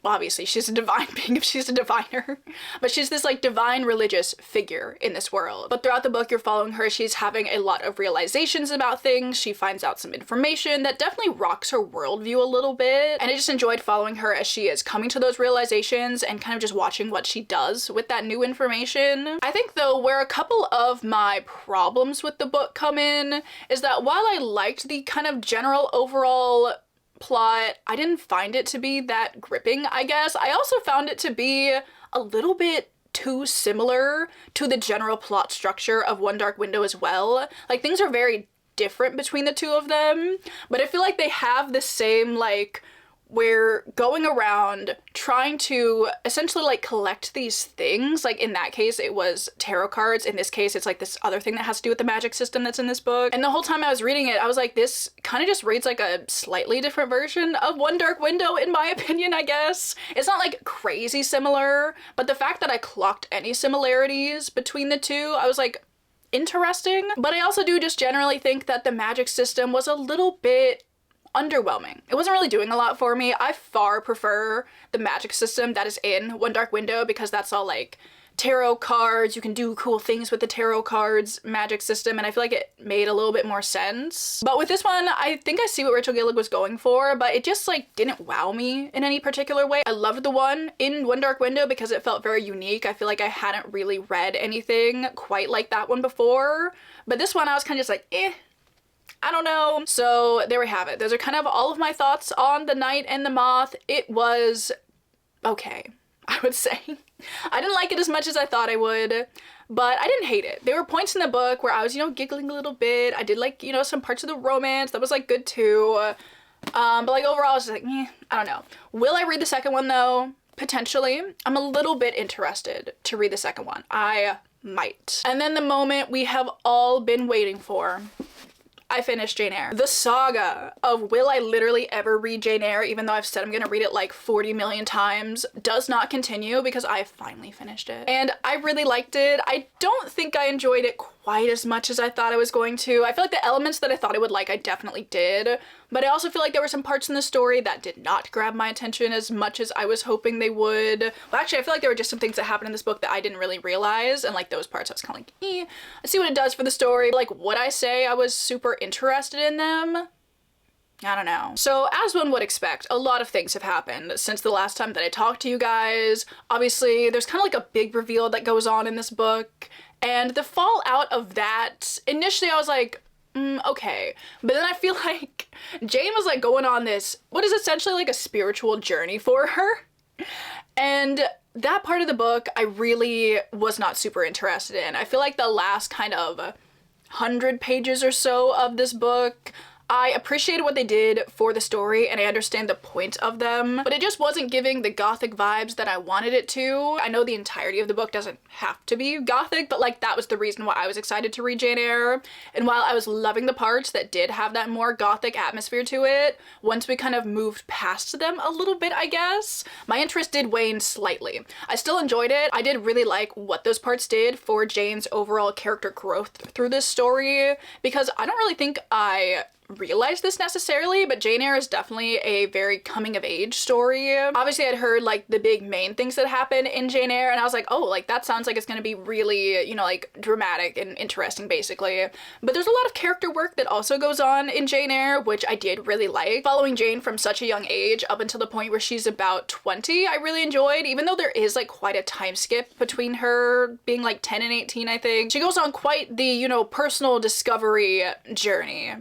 obviously she's a divine being if she's a diviner, but she's this like divine religious figure in this world. But throughout the book you're following her, she's having a lot of realizations about things. She finds out some information that definitely rocks her worldview a little bit, and I just enjoyed following her as she is coming to those realizations and kind of just watching what she does with that new information. I think though where a couple of my problems with the book come in is that while I liked the kind of general overall plot, I didn't find it to be that gripping, I guess. I also found it to be a little bit too similar to the general plot structure of One Dark Window as well. Like, things are very different between the two of them, but I feel like they have the same like we're going around trying to essentially like collect these things. Like in that case, it was tarot cards. In this case, it's like this other thing that has to do with the magic system that's in this book. And the whole time I was reading it, I was like, this kind of just reads like a slightly different version of One Dark Window, in my opinion, I guess. It's not like crazy similar, but the fact that I clocked any similarities between the two, I was like, interesting. But I also do just generally think that the magic system was a little bit underwhelming. It wasn't really doing a lot for me. I far prefer the magic system that is in One Dark Window because that's all like tarot cards. You can do cool things with the tarot cards magic system, and I feel like it made a little bit more sense. But with this one, I think I see what Rachel Gillig was going for, but it just like didn't wow me in any particular way. I loved the one in One Dark Window because it felt very unique. I feel like I hadn't really read anything quite like that one before, but this one I was kind of just like, I don't know. So there we have it. Those are kind of all of my thoughts on The Night and the Moth. It was okay, I would say. I didn't like it as much as I thought I would, but I didn't hate it. There were points in the book where I was, giggling a little bit. I did like, some parts of the romance that was like good too. But like overall I was just like, I don't know. Will I read the second one though? Potentially. I'm a little bit interested to read the second one. I might. And then the moment we have all been waiting for. I finished Jane Eyre. The saga of will I literally ever read Jane Eyre, even though I've said I'm gonna read it like 40 million times, does not continue because I finally finished it. And I really liked it. I don't think I enjoyed it quite as much as I thought I was going to. I feel like the elements that I thought I would like, I definitely did. But I also feel like there were some parts in the story that did not grab my attention as much as I was hoping they would. Well, actually, I feel like there were just some things that happened in this book that I didn't really realize, and like those parts I was kind of like, I see what it does for the story. Like, would I say I was super interested in them? I don't know. So as one would expect, a lot of things have happened since the last time that I talked to you guys. Obviously, there's kind of like a big reveal that goes on in this book, and the fallout of that, initially I was like, okay. But then I feel like Jane was like going on this, what is essentially like a spiritual journey for her. And that part of the book I really was not super interested in. I feel like the last kind of 100 pages or so of this book, I appreciated what they did for the story and I understand the point of them, but it just wasn't giving the gothic vibes that I wanted it to. I know the entirety of the book doesn't have to be gothic, but like that was the reason why I was excited to read Jane Eyre. And while I was loving the parts that did have that more gothic atmosphere to it, once we kind of moved past them a little bit, I guess, my interest did wane slightly. I still enjoyed it. I did really like what those parts did for Jane's overall character growth through this story, because I don't really think I realize this necessarily, but Jane Eyre is definitely a very coming of age story. Obviously I'd heard like the big main things that happen in Jane Eyre and I was like, oh, like that sounds like it's gonna be really, like dramatic and interesting basically. But there's a lot of character work that also goes on in Jane Eyre, which I did really like. Following Jane from such a young age up until the point where she's about 20, I really enjoyed, even though there is like quite a time skip between her being like 10 and 18, I think. She goes on quite the, personal discovery journey.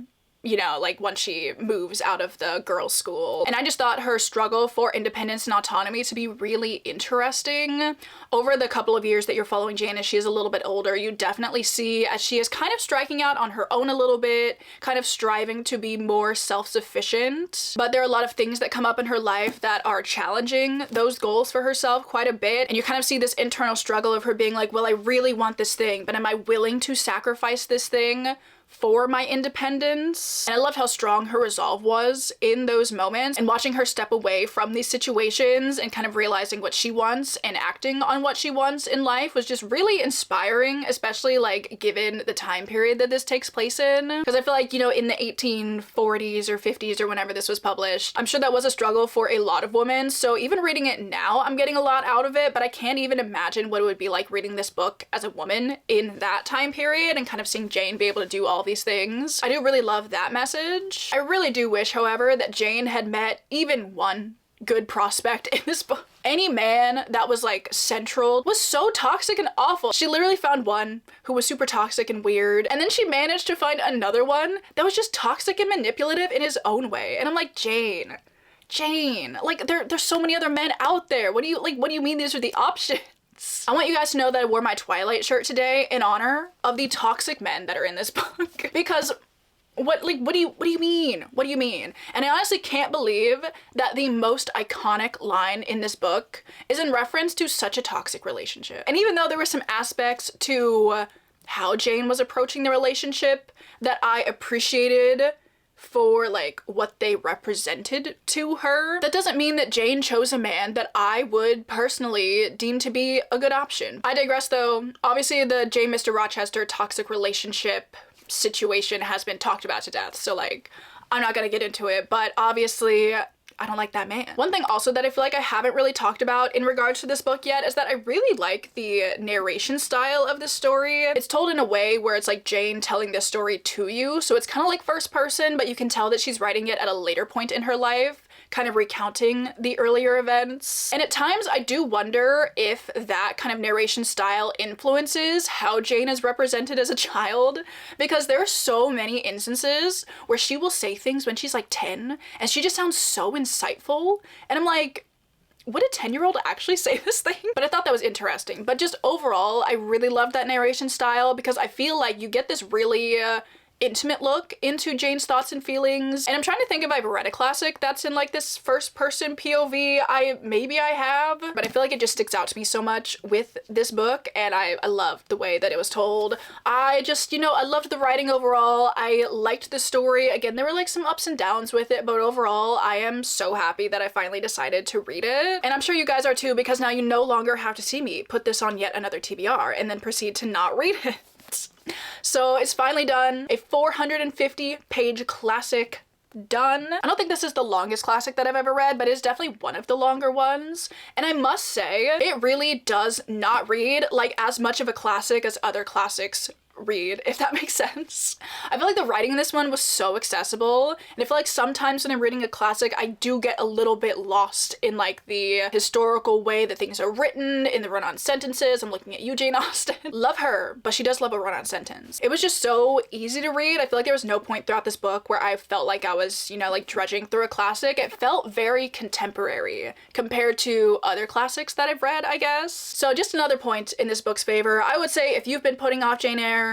Like once she moves out of the girls' school. And I just thought her struggle for independence and autonomy to be really interesting. Over the couple of years that you're following Jane as she is a little bit older, you definitely see as she is kind of striking out on her own a little bit, kind of striving to be more self-sufficient. But there are a lot of things that come up in her life that are challenging those goals for herself quite a bit. And you kind of see this internal struggle of her being like, well, I really want this thing, but am I willing to sacrifice this thing for my independence? And I loved how strong her resolve was in those moments, and watching her step away from these situations and kind of realizing what she wants and acting on what she wants in life was just really inspiring, especially like given the time period that this takes place in. Because I feel like, in the 1840s or 50s or whenever this was published, I'm sure that was a struggle for a lot of women. So even reading it now, I'm getting a lot out of it, but I can't even imagine what it would be like reading this book as a woman in that time period and kind of seeing Jane be able to do all these things. I do really love that message. I really do wish, however, that Jane had met even one good prospect in this book. Any man that was like central was so toxic and awful. She literally found one who was super toxic and weird, and then she managed to find another one that was just toxic and manipulative in his own way. And I'm like, Jane, like there's so many other men out there. What do you mean these are the options? I want you guys to know that I wore my Twilight shirt today in honor of the toxic men that are in this book. Because What do you mean? What do you mean? And I honestly can't believe that the most iconic line in this book is in reference to such a toxic relationship. And even though there were some aspects to how Jane was approaching the relationship that I appreciated for like what they represented to her, that doesn't mean that Jane chose a man that I would personally deem to be a good option. I digress though. Obviously the Jane Mr. Rochester toxic relationship situation has been talked about to death, so like I'm not gonna get into it, but obviously I don't like that man. One thing also that I feel like I haven't really talked about in regards to this book yet is that I really like the narration style of this story. It's told in a way where it's like Jane telling this story to you, so it's kind of like first person, but you can tell that she's writing it at a later point in her life, kind of recounting the earlier events. And at times I do wonder if that kind of narration style influences how Jane is represented as a child, because there are so many instances where she will say things when she's like 10 and she just sounds so insightful, and I'm like, would a 10-year-old actually say this thing? But I thought that was interesting. But just overall, I really loved that narration style because I feel like you get this really intimate look into Jane's thoughts and feelings. And I'm trying to think if I've read a classic that's in like this first person POV. Maybe I have, but I feel like it just sticks out to me so much with this book, and I loved the way that it was told. I just, you know, I loved the writing overall. I liked the story. Again, there were like some ups and downs with it, but overall I am so happy that I finally decided to read it. And I'm sure you guys are too, because now you no longer have to see me put this on yet another TBR and then proceed to not read it. So it's finally done. A 450-page classic done. I don't think this is the longest classic that I've ever read, but it's definitely one of the longer ones. And I must say, it really does not read like as much of a classic as other classics read, if that makes sense. I feel like the writing in this one was so accessible, and I feel like sometimes when I'm reading a classic I do get a little bit lost in like the historical way that things are written, in the run-on sentences. I'm looking at you, Jane Austen. Love her, but she does love a run-on sentence. It was just so easy to read. I feel like there was no point throughout this book where I felt like I was, you know, like dredging through a classic. It felt very contemporary compared to other classics that I've read, I guess. So just another point in this book's favor. I would say if you've been putting off Jane Eyre,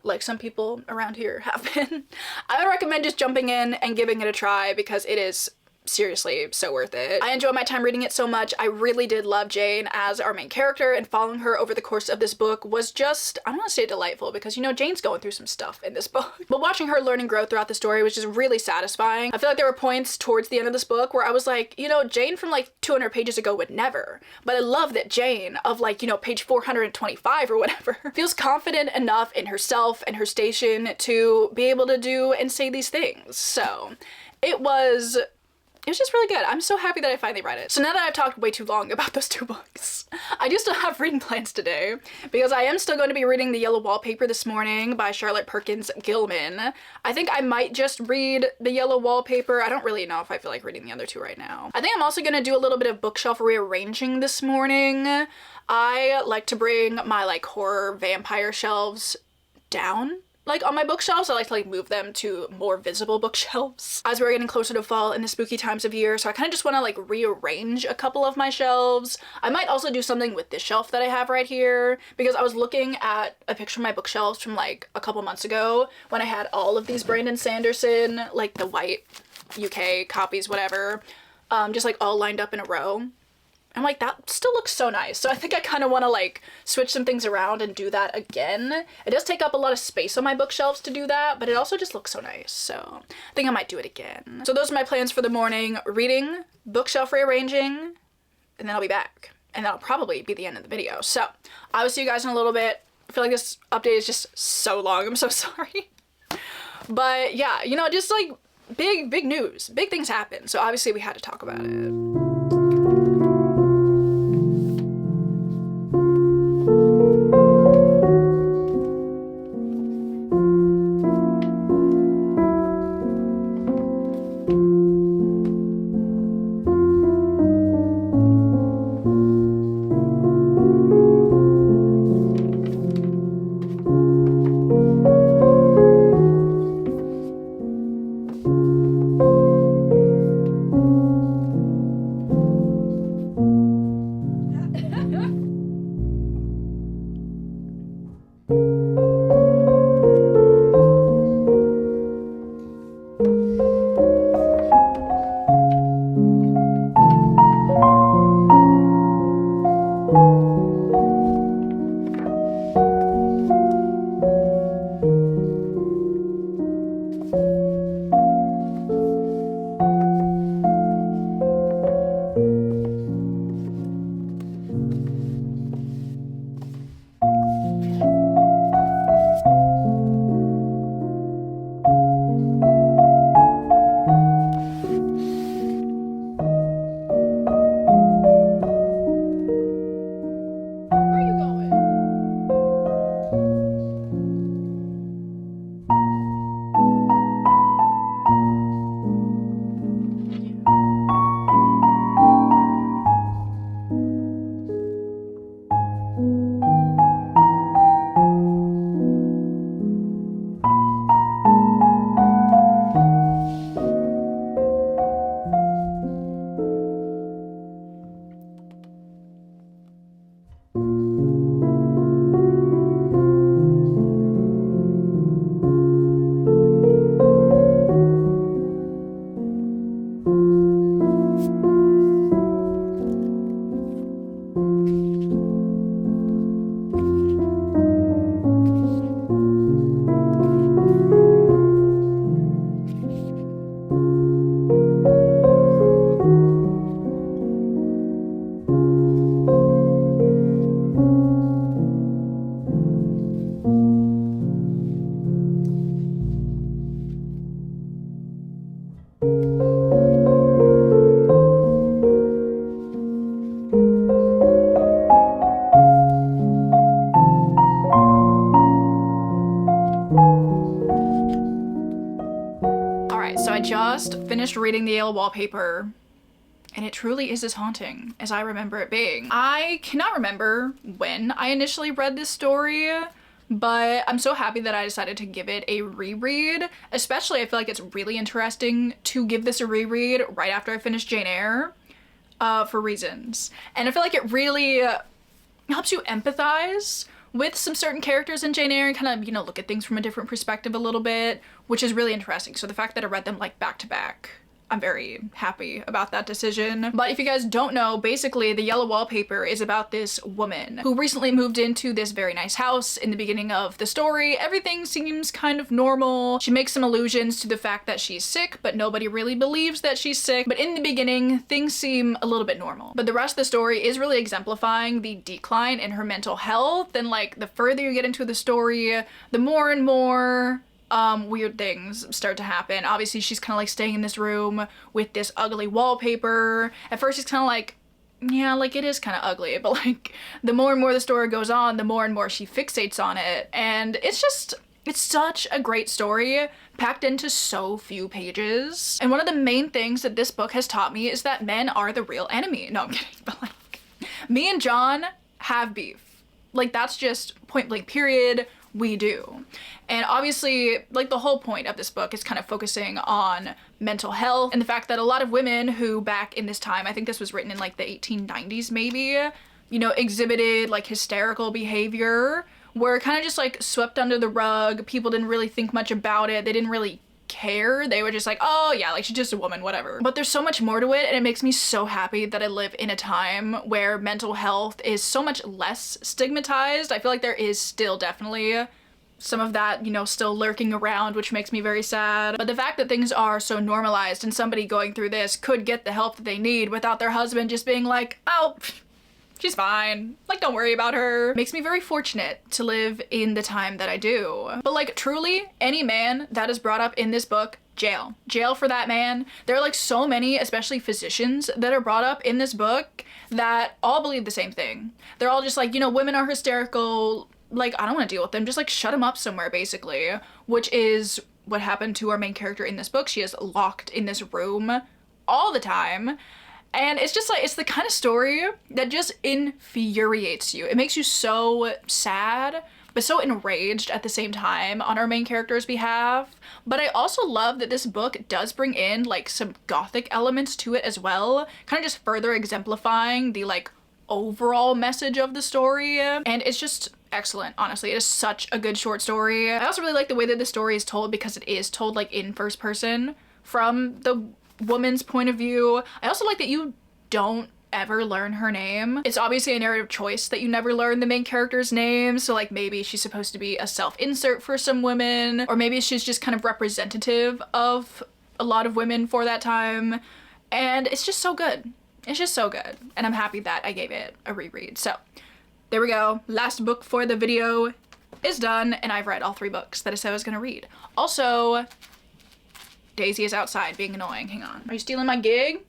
like some people around here have been, I would recommend just jumping in and giving it a try because it is seriously so worth it. I enjoyed my time reading it so much. I really did love Jane as our main character, and following her over the course of this book was just, I don't want to say delightful because, you know, Jane's going through some stuff in this book. But watching her learn and grow throughout the story was just really satisfying. I feel like there were points towards the end of this book where I was like, you know, Jane from like 200 pages ago would never. But I love that Jane of like, you know, page 425 or whatever feels confident enough in herself and her station to be able to do and say these things. So it was just really good. I'm so happy that I finally read it. So now that I've talked way too long about those two books, I do still have reading plans today because I am still going to be reading The Yellow Wallpaper this morning by Charlotte Perkins Gilman. I think I might just read The Yellow Wallpaper. I don't really know if I feel like reading the other two right now. I think I'm also going to do a little bit of bookshelf rearranging this morning. I like to bring my like horror vampire shelves down. Like on my bookshelves, I like to like move them to more visible bookshelves as we're getting closer to fall in the spooky times of year. So I kind of just want to like rearrange a couple of my shelves. I might also do something with this shelf that I have right here because I was looking at a picture of my bookshelves from like a couple months ago when I had all of these Brandon Sanderson, like the white UK copies, whatever, just like all lined up in a row. I'm like, that still looks so nice. So I think I kind of want to like switch some things around and do that again. It does take up a lot of space on my bookshelves to do that, but it also just looks so nice. So I think I might do it again. So those are my plans for the morning: reading, bookshelf rearranging, and then I'll be back. And that'll probably be the end of the video. So I will see you guys in a little bit. I feel like this update is just so long. I'm so sorry. But yeah, you know, just like big news. Big things happen. So obviously we had to talk about it. So I just finished reading The Yellow Wallpaper, and it truly is as haunting as I remember it being. I cannot remember when I initially read this story, but I'm so happy that I decided to give it a reread. Especially, I feel like it's really interesting to give this a reread right after I finished Jane Eyre, for reasons. And I feel like it really helps you empathize with some certain characters in Jane Eyre and kind of, you know, look at things from a different perspective a little bit, which is really interesting. So the fact that I read them like back to back, I'm very happy about that decision. But if you guys don't know, basically The Yellow Wallpaper is about this woman who recently moved into this very nice house. In the beginning of the story, everything seems kind of normal. She makes some allusions to the fact that she's sick, but nobody really believes that she's sick. But in the beginning, things seem a little bit normal. But the rest of the story is really exemplifying the decline in her mental health. And like the further you get into the story, the more and more weird things start to happen. Obviously, she's kind of like staying in this room with this ugly wallpaper. At first, it's kind of like, yeah, like it is kind of ugly, but like the more and more the story goes on, the more and more she fixates on it. And it's such a great story packed into so few pages. And one of the main things that this book has taught me is that men are the real enemy. No, I'm kidding, but like me and John have beef. Like that's just point blank period. We do. And obviously, like the whole point of this book is kind of focusing on mental health and the fact that a lot of women who back in this time, I think this was written in like the 1890s maybe, you know, exhibited like hysterical behavior, were kind of just like swept under the rug. People didn't really think much about it. They didn't really care. They were just like, oh yeah, like she's just a woman, whatever. But there's so much more to it, and it makes me so happy that I live in a time where mental health is so much less stigmatized. I feel like there is still definitely some of that, you know, still lurking around, which makes me very sad. But the fact that things are so normalized and somebody going through this could get the help that they need without their husband just being like, oh, she's fine, like don't worry about her, makes me very fortunate to live in the time that I do. But like truly, any man that is brought up in this book, jail. Jail for that man. There are like so many, especially physicians, that are brought up in this book that all believe the same thing. They're all just like, you know, women are hysterical, like I don't want to deal with them, just like shut them up somewhere basically, which is what happened to our main character in this book. She is locked in this room all the time. And it's just like, it's the kind of story that just infuriates you. It makes you so sad, but so enraged at the same time on our main character's behalf. But I also love that this book does bring in like some gothic elements to it as well, kind of just further exemplifying the like overall message of the story. And it's just excellent, honestly. It is such a good short story. I also really like the way that the story is told because it is told like in first person from the woman's point of view. I also like that you don't ever learn her name. It's obviously a narrative choice that you never learn the main character's name, so like maybe she's supposed to be a self-insert for some women, or maybe she's just kind of representative of a lot of women for that time, and it's just so good. It's just so good, and I'm happy that I gave it a reread. So there we go. Last book for the video is done, and I've read all 3 books that I said I was gonna read. Also, Daisy is outside being annoying. Hang on. Are you stealing my gig?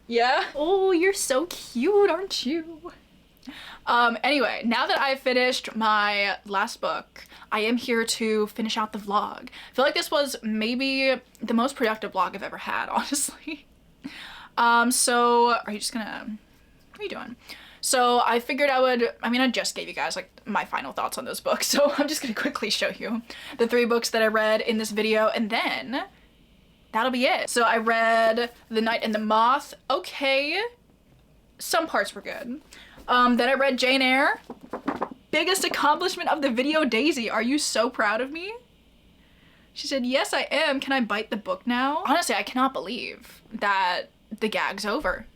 Yeah? Oh, you're so cute, aren't you? Anyway, now that I've finished my last book, I am here to finish out the vlog. I feel like this was maybe the most productive vlog I've ever had, honestly. So are you just gonna, what are you doing? So I figured I just gave you guys like my final thoughts on those books, so I'm just gonna quickly show you the 3 books that I read in this video, and then that'll be it. So I read The Night and the Moth. Okay, some parts were good. Then I read Jane Eyre. Biggest accomplishment of the video, Daisy. Are you so proud of me? She said, yes, I am. Can I bite the book now? Honestly, I cannot believe that the gag's over.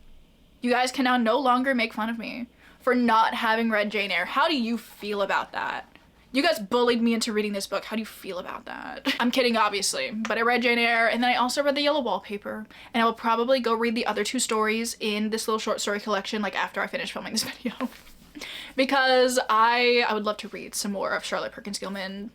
You guys can now no longer make fun of me for not having read Jane Eyre. How do you feel about that? You guys bullied me into reading this book. How do you feel about that? I'm kidding, obviously, but I read Jane Eyre, and then I also read The Yellow Wallpaper, and I will probably go read the other 2 stories in this little short story collection like after I finish filming this video. Because I would love to read some more of Charlotte Perkins Gilman's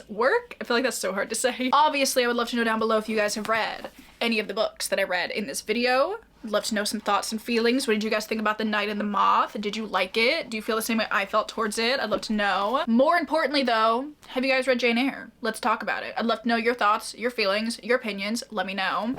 work. I feel like that's so hard to say. Obviously, I would love to know down below if you guys have read any of the books that I read in this video. I'd love to know some thoughts and feelings. What did you guys think about The Night and the Moth? Did you like it? Do you feel the same way I felt towards it? I'd love to know. More importantly though, have you guys read Jane Eyre? Let's talk about it. I'd love to know your thoughts, your feelings, your opinions. Let me know.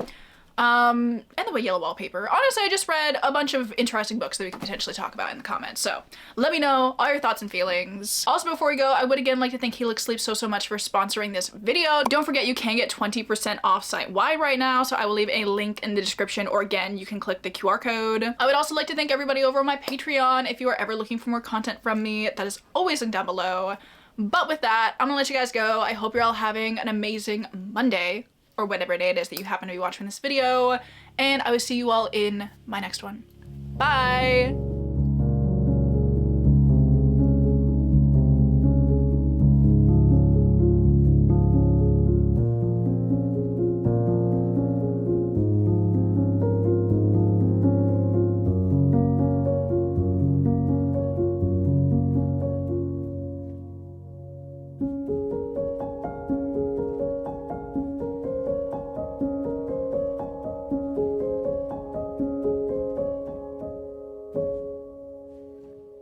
And the way yellow wallpaper. Honestly, I just read a bunch of interesting books that we could potentially talk about in the comments, so let me know all your thoughts and feelings. Also, before we go, I would again like to thank Helix Sleep so much for sponsoring this video. Don't forget you can get 20% off site-wide right now, so I will leave a link in the description, or again, you can click the QR code. I would also like to thank everybody over on my Patreon. If you are ever looking for more content from me, that is always linked down below. But with that, I'm gonna let you guys go. I hope you're all having an amazing Monday, or whatever day it is that you happen to be watching this video, and I will see you all in my next one. Bye!